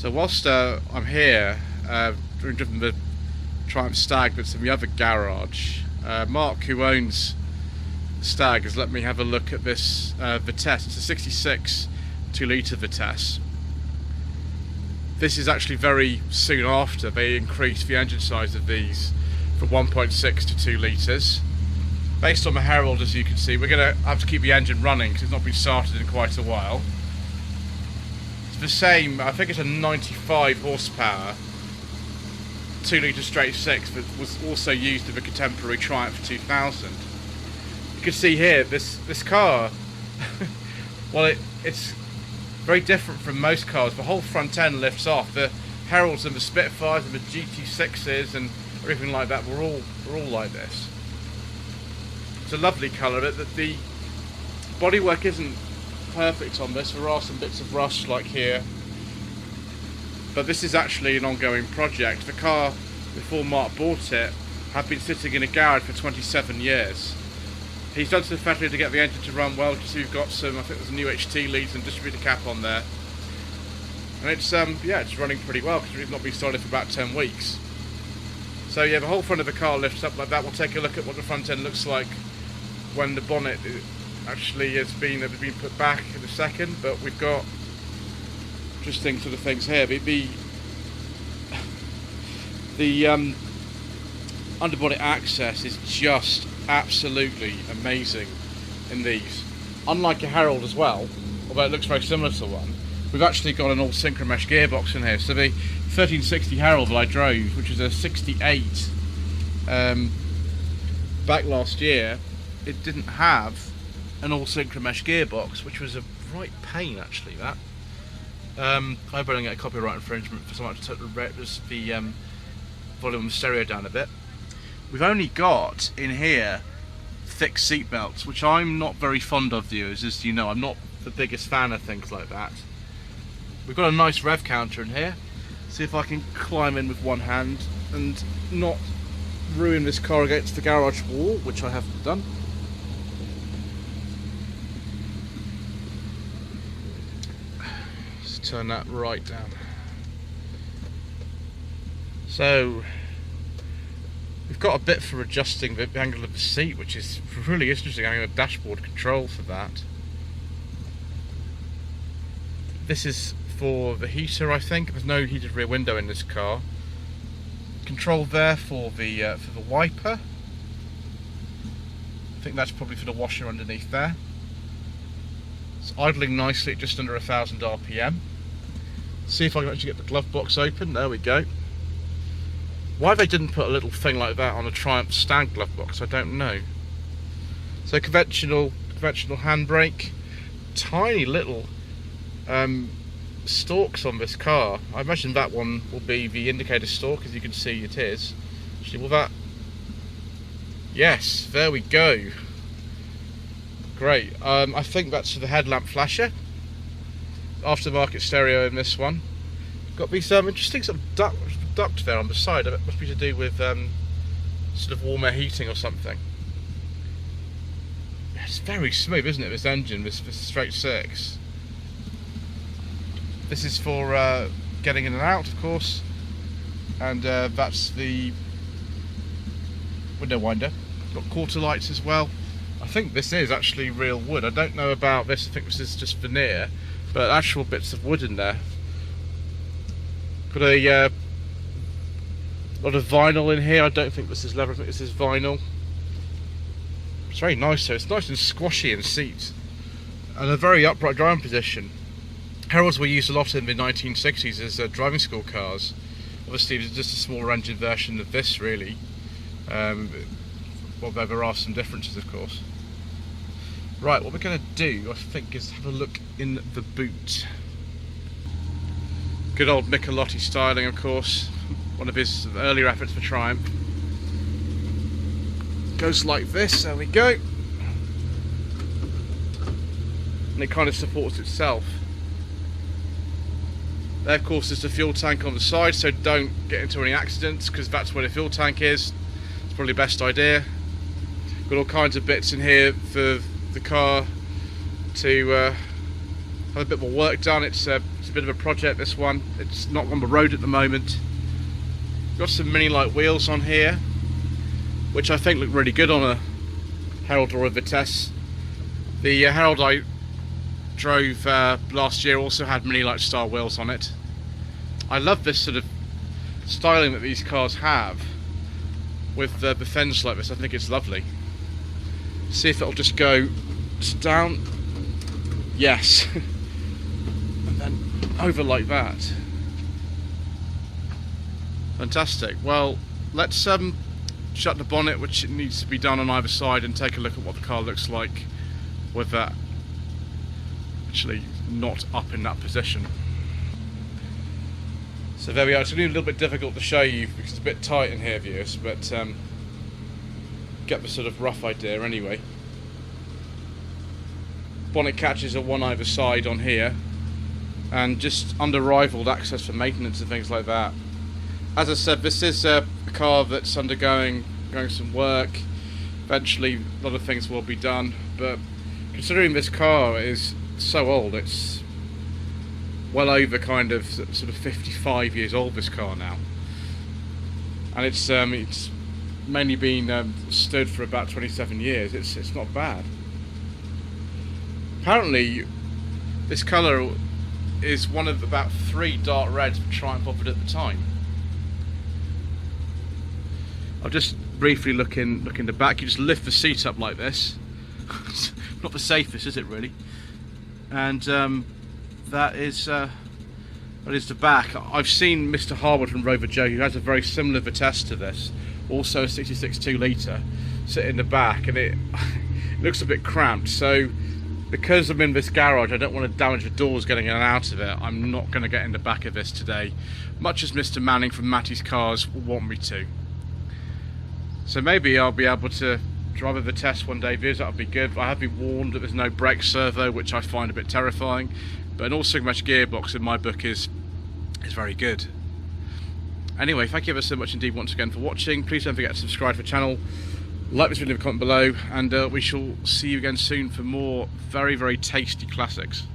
So whilst I'm here, driven the Triumph Stag that's in the other garage, Mark, who owns the Stag, has let me have a look at this Vitesse. It's a 66 2-litre Vitesse. This is actually very soon after they increased the engine size of these from 1.6 to 2 litres. Based on the Herald, as you can see, we're going to have to keep the engine running because it's not been started in quite a while. It's the same, I think it's a 95 horsepower 2-litre straight 6 that was also used in the contemporary Triumph 2000. You can see here, this car, well it's very different from most cars. The whole front end lifts off. The Heralds and the Spitfires and the GT6s and everything like that were all like this. It's a lovely colour. The bodywork isn't perfect on this. There are some bits of rust like here, but this is actually an ongoing project. The car, before Mark bought it, had been sitting in a garage for 27 years. He's done some fattly to get the engine to run well because we've got some, I think there's a new HT leads and distributor cap on there. And it's yeah, it's running pretty well because we've not been started for about 10 weeks. So yeah, the whole front of the car lifts up like that. We'll take a look at what the front end looks like when the bonnet actually has been put back in a second. But we've got interesting sort of things here. The underbody access is just absolutely amazing in these. Unlike a Herald as well, although it looks very similar to one, we've actually got an all synchromesh gearbox in here. So the 1360 Herald that I drove, which is a 68 back last year, it didn't have an all synchromesh gearbox, which was a right pain actually. That I hope I don't get a copyright infringement for someone to the volume of the stereo down a bit. We've only got in here thick seatbelts, which I'm not very fond of, viewers, as you know. I'm not the biggest fan of things like that. We've got a nice rev counter in here. See if I can climb in with one hand and not ruin this car against the garage wall, which I haven't done. Let's turn that right down. So we've got a bit for adjusting the angle of the seat, which is really interesting, having a dashboard control for that. This is for the heater, I think. There's no heated rear window in this car. Control there for the wiper. I think that's probably for the washer underneath there. It's idling nicely at just under 1000 RPM. See if I can actually get the glove box open. There we go. Why they didn't put a little thing like that on a Triumph Stag glove box, I don't know. So conventional handbrake, tiny little stalks on this car. I imagine that one will be the indicator stalk, as you can see it is. Actually, will that? Yes, there we go. Great. I think that's for the headlamp flasher. Aftermarket stereo in this one. Got these interesting sort of duct there on the side. It must be to do with sort of warm air heating or something. It's very smooth, isn't it, this engine, this straight 6. This is for getting in and out, of course, and that's the window winder. Got quarter lights as well. I think this is actually real wood. I don't know about this, I think this is just veneer, but actual bits of wood in there. Got a lot of vinyl in here. I don't think this is leather, I think this is vinyl. It's very nice though, it's nice and squashy in seats, and a very upright driving position. Heralds were used a lot in the 1960s as driving school cars. Obviously it's just a smaller engine version of this really. Well, there are some differences of course. Right, what we're going to do I think is have a look in the boot. Good old Michelotti styling, of course, one of his earlier efforts for Triumph. Goes like this, there we go. And it kind of supports itself. There of course is the fuel tank on the side, so don't get into any accidents because that's where the fuel tank is. It's probably the best idea. Got all kinds of bits in here for the car to have a bit more work done. It's a bit of a project, this one. It's not on the road at the moment. Got some mini light wheels on here, which I think look really good on a Herald or a Vitesse. The Herald I drove last year also had mini light style wheels on it. I love this sort of styling that these cars have with the fenders like this. I think it's lovely. See if it'll just go down. Yes. And then over like that. Fantastic. Well, let's shut the bonnet, which needs to be done on either side, and take a look at what the car looks like with that actually not up in that position. So there we are. It's going to be a little bit difficult to show you because it's a bit tight in here, viewers, but get the sort of rough idea anyway. Bonnet catches are one either side on here, and just unrivaled access for maintenance and things like that. As I said, this is a car that's undergoing some work. Eventually a lot of things will be done, but considering this car is so old, it's well over kind of sort of 55 years old, this car now, and it's mainly been stood for about 27 years. It's not bad. Apparently this colour is one of about 3 dark reds that Triumph offered at the time. I'll just briefly look in the back. You just lift the seat up like this. Not the safest, is it really? And that is the back. I've seen Mr. Harwood from Rover Joe, who has a very similar Vitesse to this, also a 66 2-litre, sit in the back, and it looks a bit cramped. So because I'm in this garage, I don't want to damage the doors getting in and out of it. I'm not going to get in the back of this today, much as Mr. Manning from Matty's Cars will want me to. So maybe I'll be able to drive a Vitesse one day, viewers. That would be good. I have been warned that there's no brake servo, which I find a bit terrifying, but an all-Sigmash gearbox in my book is very good. Anyway, thank you ever so much indeed once again for watching. Please don't forget to subscribe to the channel, like this video, leave a comment below, and we shall see you again soon for more very, very tasty classics.